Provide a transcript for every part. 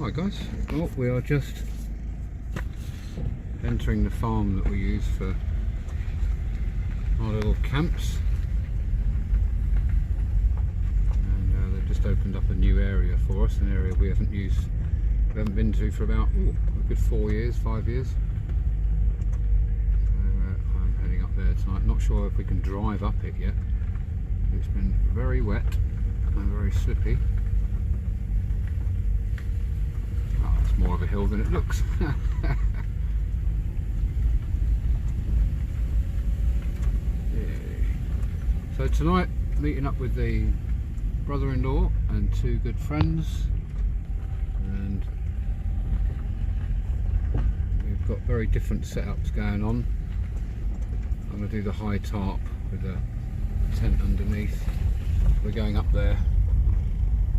Hi guys, well we are just entering the farm that we use for our little camps, and they've just opened up a new area for us, an area we haven't been to for about a good 5 years. So I'm heading up there tonight. Not sure if we can drive up it yet. It's been very wet and very slippy. Oh, it's more of a hill than it looks. So tonight, meeting up with the brother-in-law and two good friends, and we've got very different setups going on. I'm going to do the high tarp with a tent underneath. We're going up there,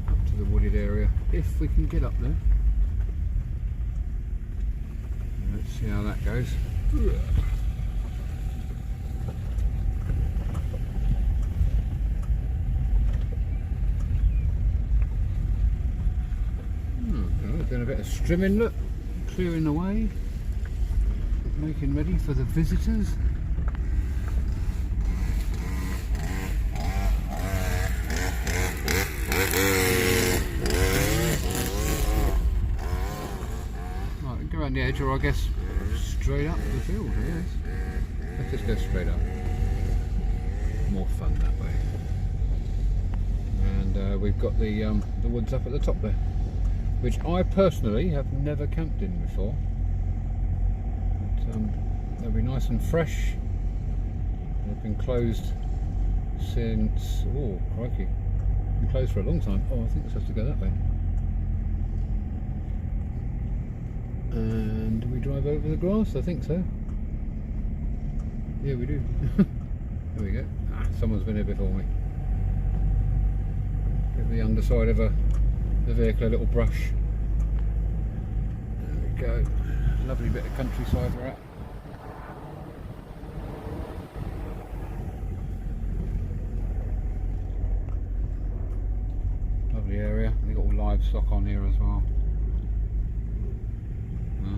up to the wooded area, if we can get up there. Let's see how that goes. Doing a bit of strimming, look, clearing the way, making ready for the visitors. Right, go around the edge, or I guess straight up the field, I guess. Let's just go straight up. More fun that way. And we've got the woods up at the top there, which I personally have never camped in before. But, they'll be nice and fresh. They've been closed since, oh crikey, been closed for a long time. Oh, I think it's supposed to go that way. And do we drive over the grass? I think so. Yeah, we do. There we go. Ah, someone's been here before me. Give the underside of the vehicle a little brush. There we go. Lovely bit of countryside we're at. Lovely area. We've got all livestock on here as well.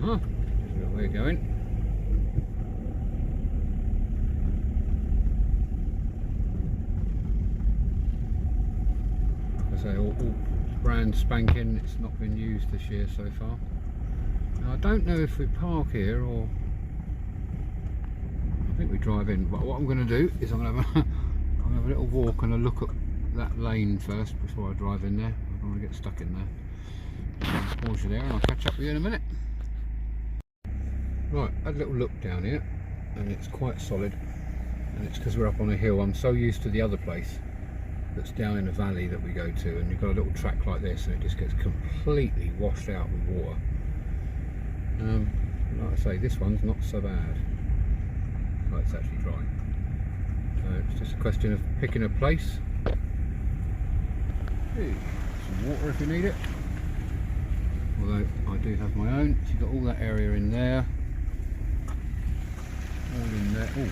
Here's where we're going. I say all brand spanking. It's not been used this year so far. Now, I don't know if we park here or I think we drive in, but what I'm going to do is I'm going to have a little walk and a look at that lane first before I drive in there. I don't want to get stuck in there. I'll pause you there and I'll catch up with you in a minute. Right, had a little look down here and it's quite solid, and it's because we're up on a hill. I'm so used to the other place that's down in a valley that we go to, and you've got a little track like this and it just gets completely washed out with water. Like I say, this one's not so bad. Oh, it's actually dry. So it's just a question of picking a place. Hey, some water if you need it. Although I do have my own. So you've got all that area in there. All in there. Oh,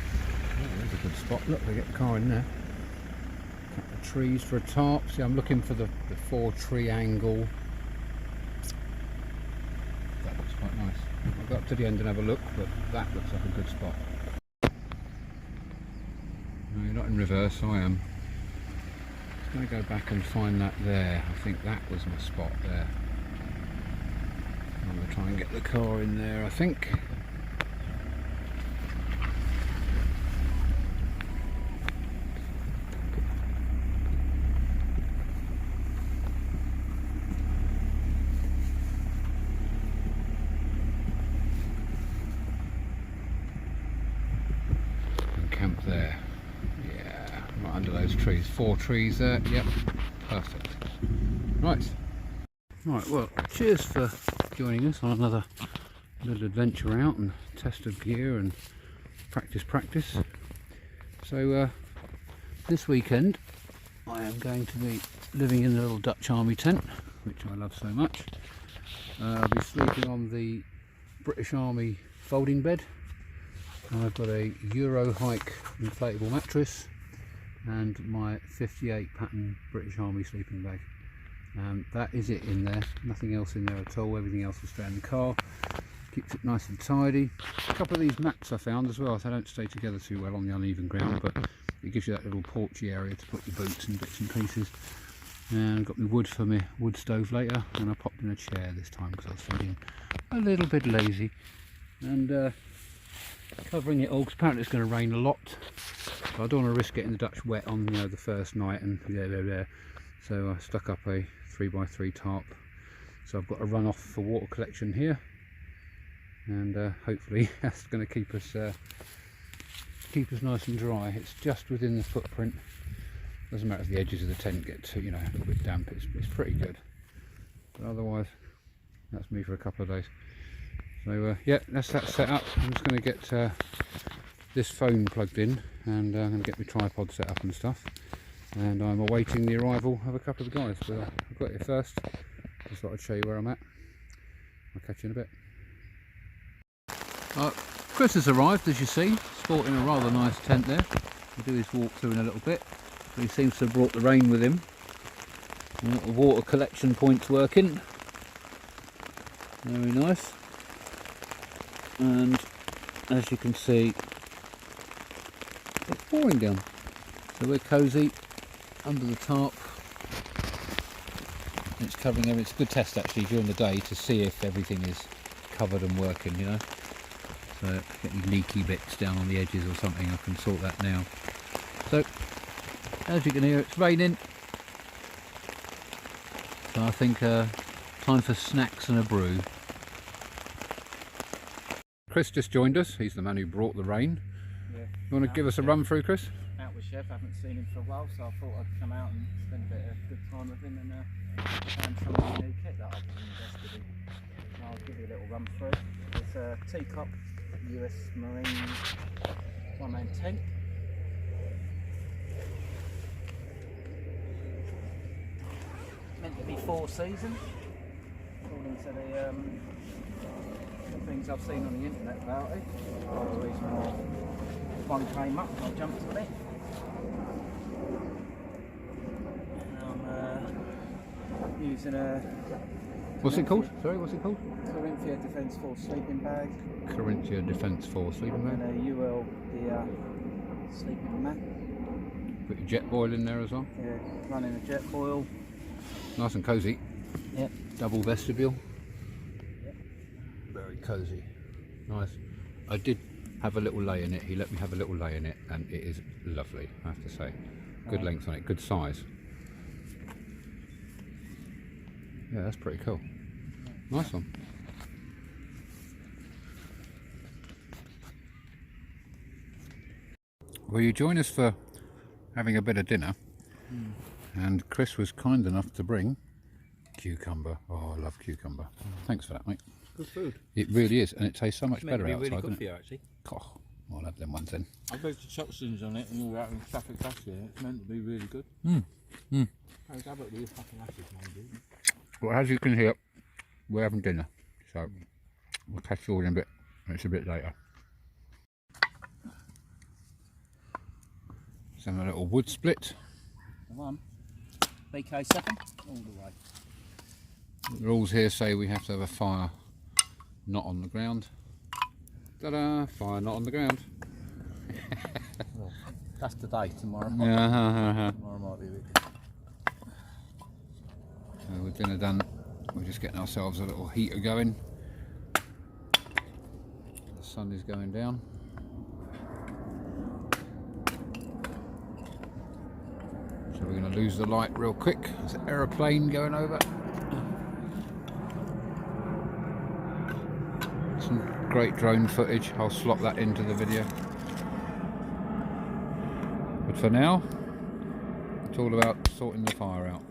there's a good spot. Look, they get the car in there. Couple of trees for a tarp. See, I'm looking for the 4-tree angle. That looks quite nice. I'll go up to the end and have a look, but that looks like a good spot. No, you're not in reverse, I am. I'm going to go back and find that there. I think that was my spot there. I'm going to try and get the car in there, I think. Camp there, yeah, right under those trees. 4 trees there, yep, perfect. Right, well, cheers for joining us on another little adventure out and test of gear and practice. So this weekend I am going to be living in a little Dutch Army tent, which I love so much. I'll be sleeping on the British Army folding bed. I've got a Euro Hike inflatable mattress and my 58 pattern British Army sleeping bag. That is it in there, nothing else in there at all. Everything else will stay in the car. Keeps it nice and tidy. A couple of these mats I found as well, so they don't stay together too well on the uneven ground, but it gives you that little porchy area to put your boots and bits and pieces. And I've got my wood for my wood stove later, and I popped in a chair this time because I was feeling a little bit lazy. And covering it all, because apparently it's going to rain a lot, so I don't want to risk getting the Dutch wet on the first night, and so I stuck up a 3x3 tarp. So I've got a run off for water collection here, and hopefully that's going to keep us nice and dry. It's just within the footprint. Doesn't matter if the edges of the tent get too, a little bit damp. It's pretty good. But otherwise, that's me for a couple of days. So yeah, that's that set up. I'm just going to get this phone plugged in, and I'm going to get my tripod set up and stuff. And I'm awaiting the arrival of a couple of the guys, but I've got here first. Just thought I'd show you where I'm at. I'll catch you in a bit. Chris has arrived, as you see, sporting a rather nice tent there. We'll do his walk through in a little bit. But he seems to have brought the rain with him. And the water collection point's working. Very nice. And as you can see, it's pouring down. So we're cosy under the tarp. It's covering everything. It's a good test actually during the day to see if everything is covered and working, So if get any leaky bits down on the edges or something, I can sort that now. So as you can hear, it's raining. So I think time for snacks and a brew. Chris just joined us. He's the man who brought the rain. Yeah. You want to give us a run through, Chris? Out with Chef. I haven't seen him for a while, so I thought I'd come out and spend a bit of good time with him and found some of the new kit that I've invested in. I'll give you a little run through. It's a teacup US Marine one-man tent. Meant to be 4 seasons, according to the things I've seen on the internet about it. That's the reason why one came up and I jumped on it. And I'm using a... What's it called? Sorry, what's it called? Corinthia Defence Force sleeping bag. Corinthia Defence Force sleeping bag. And a UL sleeping mat. Put your jet boil in there as well. Yeah, running a jet boil. Nice and cosy. Yep. Double vestibule. Yep. Very cosy. Nice. I did have a little lay in it. He let me have a little lay in it, and it is lovely, I have to say. Good length on it, good size. Yeah, that's pretty cool. Nice one. Well, you join us for having a bit of dinner. And Chris was kind enough to bring cucumber. Oh, I love cucumber. Thanks for that, mate. Good food. It really is, and it tastes so much better outside. It's really good for you, actually. Oh, I'll have them ones then. I've got the toxins on it and all that and sulfuric acid. It's meant to be really good. I'll have it with your fucking acid, maybe. Well, as you can hear, we're having dinner, so we'll catch you all in a bit. It's a bit later. Just having a little wood split. One. BK7 all the way. The rules here say we have to have a fire not on the ground. Ta-da! Fire not on the ground. Well, that's today. Tomorrow. Tomorrow might be a bit. So with dinner done, we're just getting ourselves a little heater going. The sun is going down. So we're going to lose the light real quick. There's an aeroplane going over. Some great drone footage. I'll slot that into the video. But for now, it's all about sorting the fire out.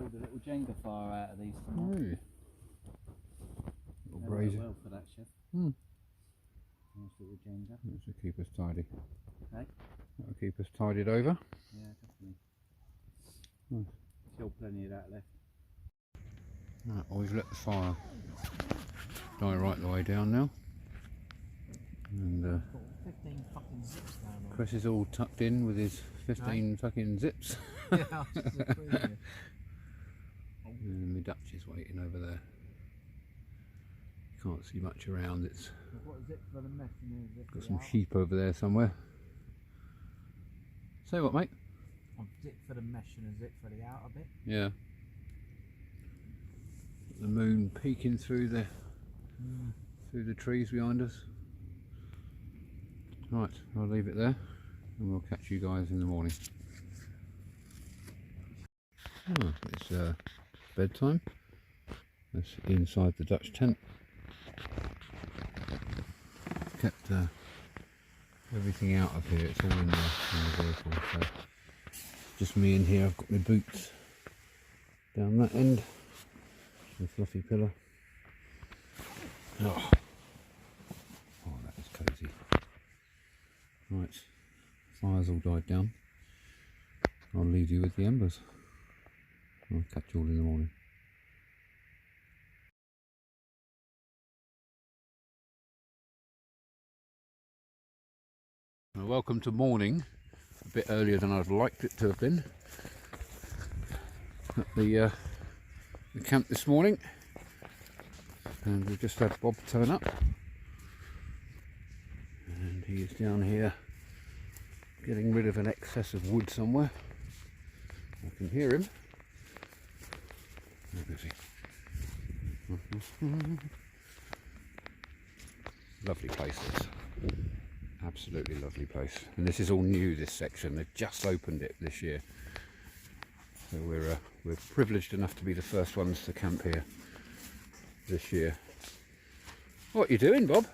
build a little Jenga fire out of these Oh, tonight. little They work brazier. well for that, chef. Hmm. Nice little Jenga. That should keep us tidy. Okay. That'll keep us tidied over. Yeah, definitely. Nice. Still plenty of that left. Right, well, we've let the fire die right the way down now. And 15 fucking zips down there. Chris is all tucked in with his 15 fucking zips. Yeah, I was just agreeing. And my Dutch is waiting over there. You can't see much around. It's I've got a zip for the mess and then a zip for got the some out. sheep over there somewhere. Say what, mate? I've zip for the mesh and a zip for the outer bit. Yeah. The moon peeking through the trees behind us. Right, I'll leave it there and we'll catch you guys in the morning. Oh, it's bedtime. That's inside the Dutch tent. Kept everything out of here, it's all in the vehicle. So just me in here, I've got my boots down that end. The fluffy pillow. Oh, that is cosy. Right, fire's all died down. I'll leave you with the embers. I'll catch you all in the morning. Well, welcome to morning. A bit earlier than I'd liked it to have been. At the camp this morning, and we've just had Bob turn up, and he is down here getting rid of an excess of wood somewhere. I can hear him. Where is he? Lovely place this. Absolutely lovely place. And this is all new, this section. They've just opened it this year. So we're privileged enough to be the first ones to camp here this year. What are you doing, Bob?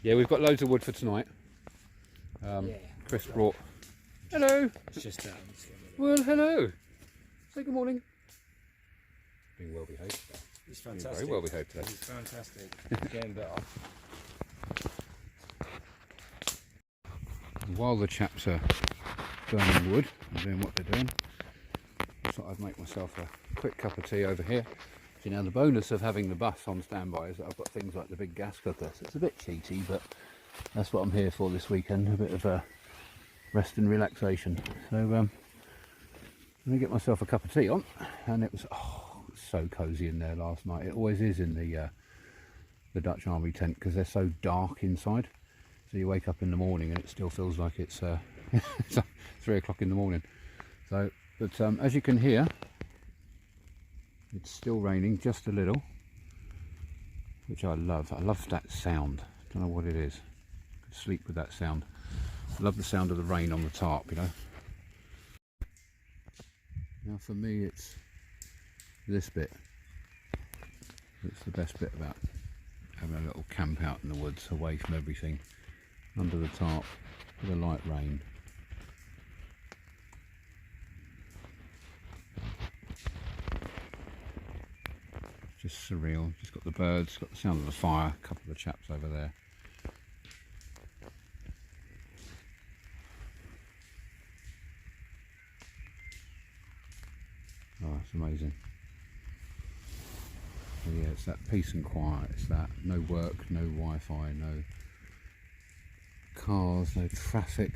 Yeah, we've got loads of wood for tonight. Chris brought. Hello. It's just Well, hello. Say good morning. Being well behaved. it's Being fantastic. very well behaved today. It's fantastic. Getting better. While the chaps are burning wood and doing what they're doing, I thought I'd make myself a quick cup of tea over here. See, now the bonus of having the bus on standby is that I've got things like the big gas cooker, so it's a bit cheaty, but that's what I'm here for this weekend, a bit of a rest and relaxation. So I'm going to get myself a cup of tea on, and it was so cosy in there last night. It always is in the Dutch Army tent because they're so dark inside. So you wake up in the morning and it still feels like it's, it's like 3 o'clock in the morning. So, but as you can hear, it's still raining just a little, which I love. I love that sound. Don't know what it is. I could sleep with that sound. I love the sound of the rain on the tarp, you know. Now for me, it's this bit. It's the best bit about having a little camp out in the woods, away from everything, under the tarp with a light rain. Just surreal. Just got the birds, got the sound of the fire, a couple of the chaps over there. Oh, it's amazing. So yeah, it's that peace and quiet. It's that no work, no Wi-Fi, no cars, no traffic.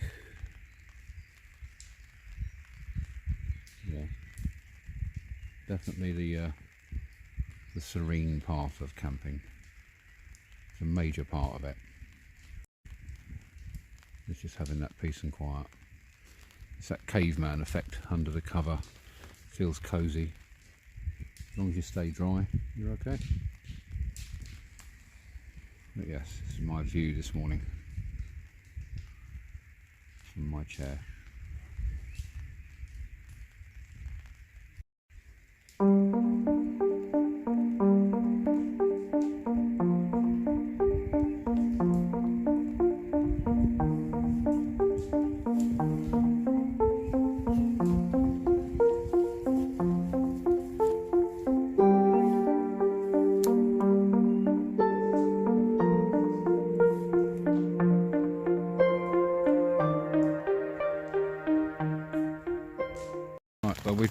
Yeah, definitely the serene part of camping. It's a major part of it. It's just having that peace and quiet. It's that caveman effect under the cover. Feels cosy. As long as you stay dry, you're okay. But yes, this is my view this morning from my chair.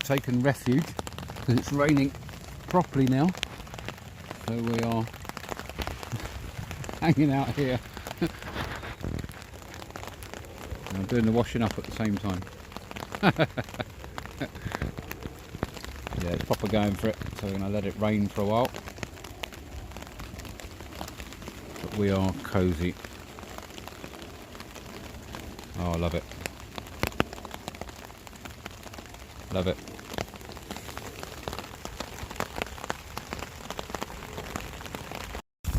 taken refuge because it's raining properly now, so we are hanging out here. I'm doing the washing up at the same time. Yeah, it's proper going for it, so we're going to let it rain for a while. But we are cosy. Oh, I love it. Love it.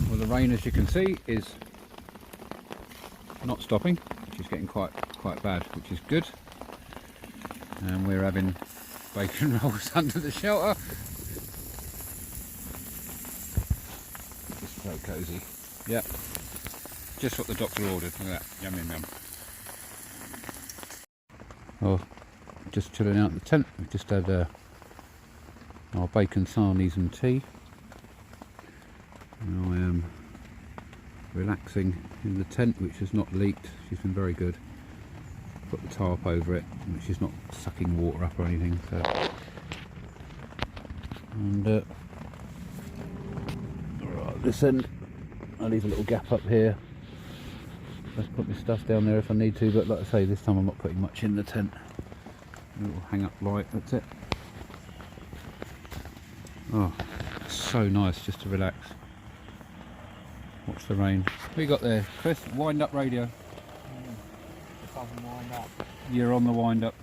Well, the rain, as you can see, is not stopping, which is getting quite bad, which is good. And we're having bacon rolls under the shelter. Just so cosy. Yep. Just what the doctor ordered. Look at that. Yum yum yum. Oh, just chilling out in the tent. We've just had our bacon sarnies and tea. Now I am relaxing in the tent, which has not leaked. She's been very good. Put the tarp over it, which is not sucking water up or anything. So. And right, this end, I'll leave a little gap up here. Let's put my stuff down there if I need to, but like I say, this time I'm not putting much in the tent. A little hang up light, that's it. Oh, so nice just to relax. Watch the rain. What you got there, Chris? Wind up radio. If I can wind up. You're on the wind up.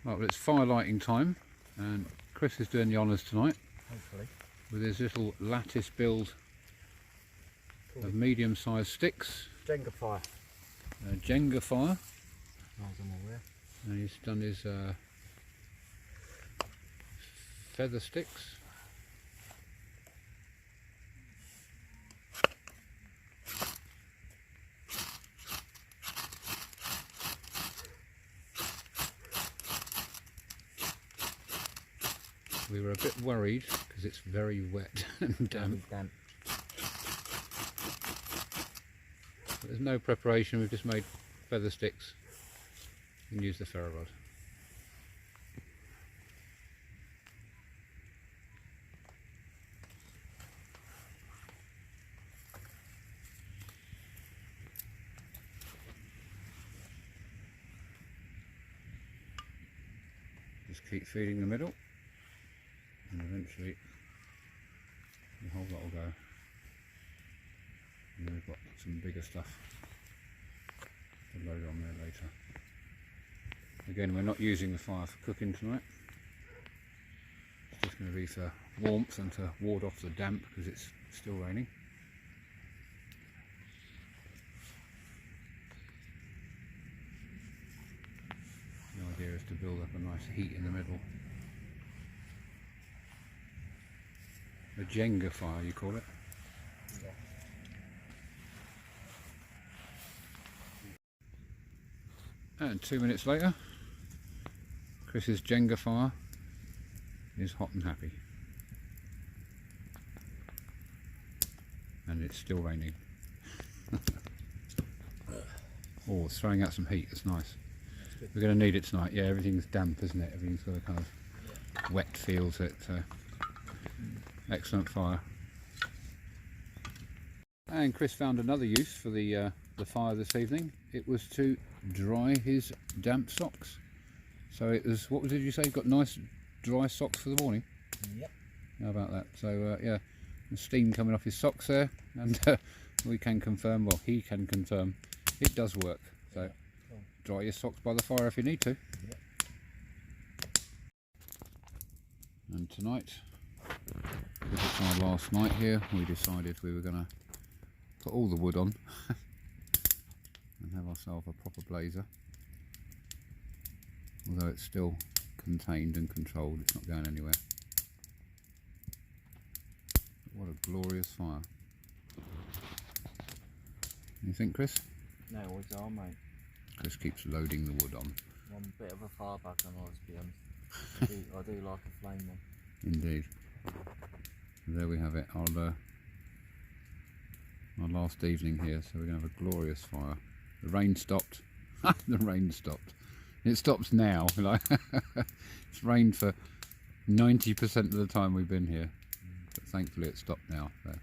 Right, well, it's fire lighting time, and Chris is doing the honours tonight. Hopefully. With his little lattice build of medium-sized sticks. Jenga fire. Jenga fire. Nice and all there. And he's done his feather sticks. We were a bit worried because it's very wet and damp. But there's no preparation, we've just made feather sticks and used the ferro rod. Just keep feeding the middle. And eventually the whole lot will go. And then we've got some bigger stuff to load on there later. Again, we're not using the fire for cooking tonight. It's just going to be for warmth and to ward off the damp because it's still raining. The idea is to build up a nice heat in the middle. A Jenga fire, you call it? Yeah. And 2 minutes later, Chris's Jenga fire is hot and happy. And it's still raining. Oh, it's throwing out some heat, that's nice. We're going to need it tonight. Yeah, everything's damp, isn't it? Everything's got a kind of wet feel to it. So. Excellent fire. And Chris found another use for the fire this evening. It was to dry his damp socks. So it was, what did you say? Got nice dry socks for the morning? Yep. How about that? So yeah, the steam coming off his socks there, and we can confirm, well, he can confirm, it does work. So cool. Dry your socks by the fire if you need to. Yep. And tonight, because it's our last night here, we decided we were going to put all the wood on and have ourselves a proper blazer. Although it's still contained and controlled, it's not going anywhere. But what a glorious fire. You think, Chris? No, woods are, mate. Chris keeps loading the wood on. One bit of a fireback on ours, to be honest. I do like a flame one. Indeed. There we have it. Our last evening here, so we're going to have a glorious fire. The rain stopped. The rain stopped. It stops now. Like it's rained for 90% of the time we've been here, but thankfully it stopped now. There.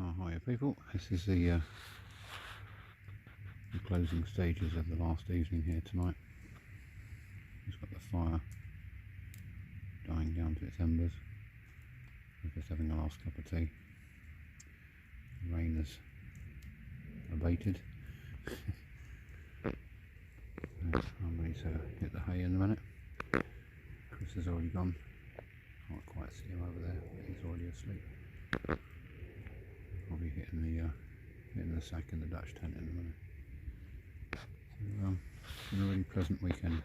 Oh, hiya people. This is the closing stages of the last evening here tonight. Just got the fire dying down to its embers. We're just having a last cup of tea. The rain has abated. I'm ready to hit the hay in a minute. Chris has already gone. Can't quite see him over there, but he's already asleep. Probably hitting the sack in the Dutch tent in a minute. So, it's been a really pleasant weekend,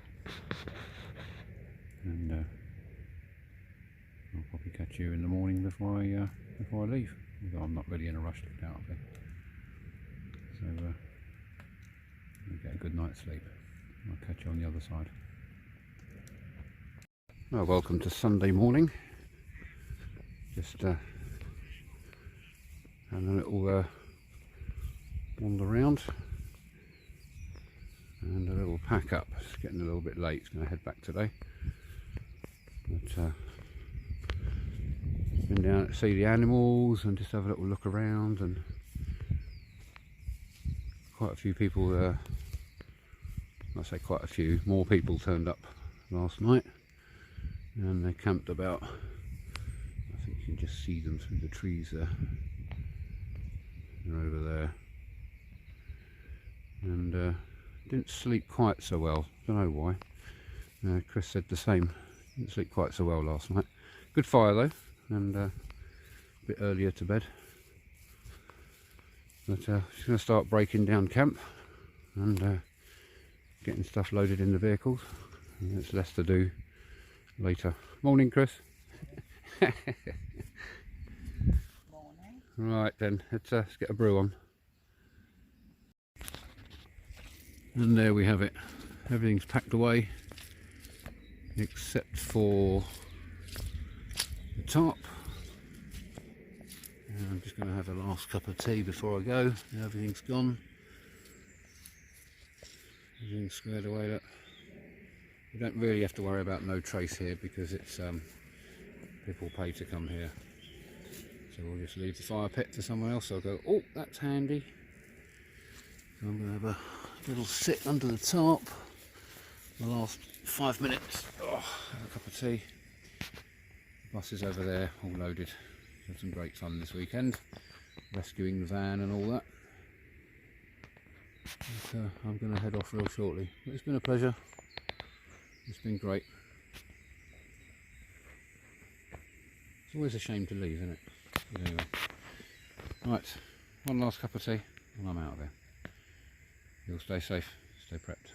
and I'll probably catch you in the morning before I leave. Although I'm not really in a rush to get out of here, so I'll get a good night's sleep. I'll catch you on the other side. Well, welcome to Sunday morning. Just having a little wander around and a little pack up. It's getting a little bit late. It's going to head back today. But been down to see the animals and just have a little look around, and quite a few people. I say quite a few more people turned up last night, and they camped about. I think you can just see them through the trees there. They're over there, and didn't sleep quite so well. Don't know why. Chris said the same. Didn't sleep quite so well last night. Good fire though, and a bit earlier to bed. But just going to start breaking down camp and getting stuff loaded in the vehicles. And there's less to do later. Morning, Chris. Morning. Right then, let's get a brew on. And there we have it. Everything's packed away except for the tarp. And I'm just going to have a last cup of tea before I go. Everything's gone. Everything's squared away. Look. You don't really have to worry about no trace here because it's people pay to come here. So we'll just leave the fire pit for someone else. I'll go, oh, that's handy. So I'm going to have a little sit under the tarp the last 5 minutes. Oh, have a cup of tea. The bus is over there, all loaded. Had some great fun this weekend, rescuing the van and all that. But, I'm going to head off real shortly. But it's been a pleasure. It's been great. It's always a shame to leave, isn't it? But anyway. Right, one last cup of tea and I'm out of there. You'll stay safe, stay prepped.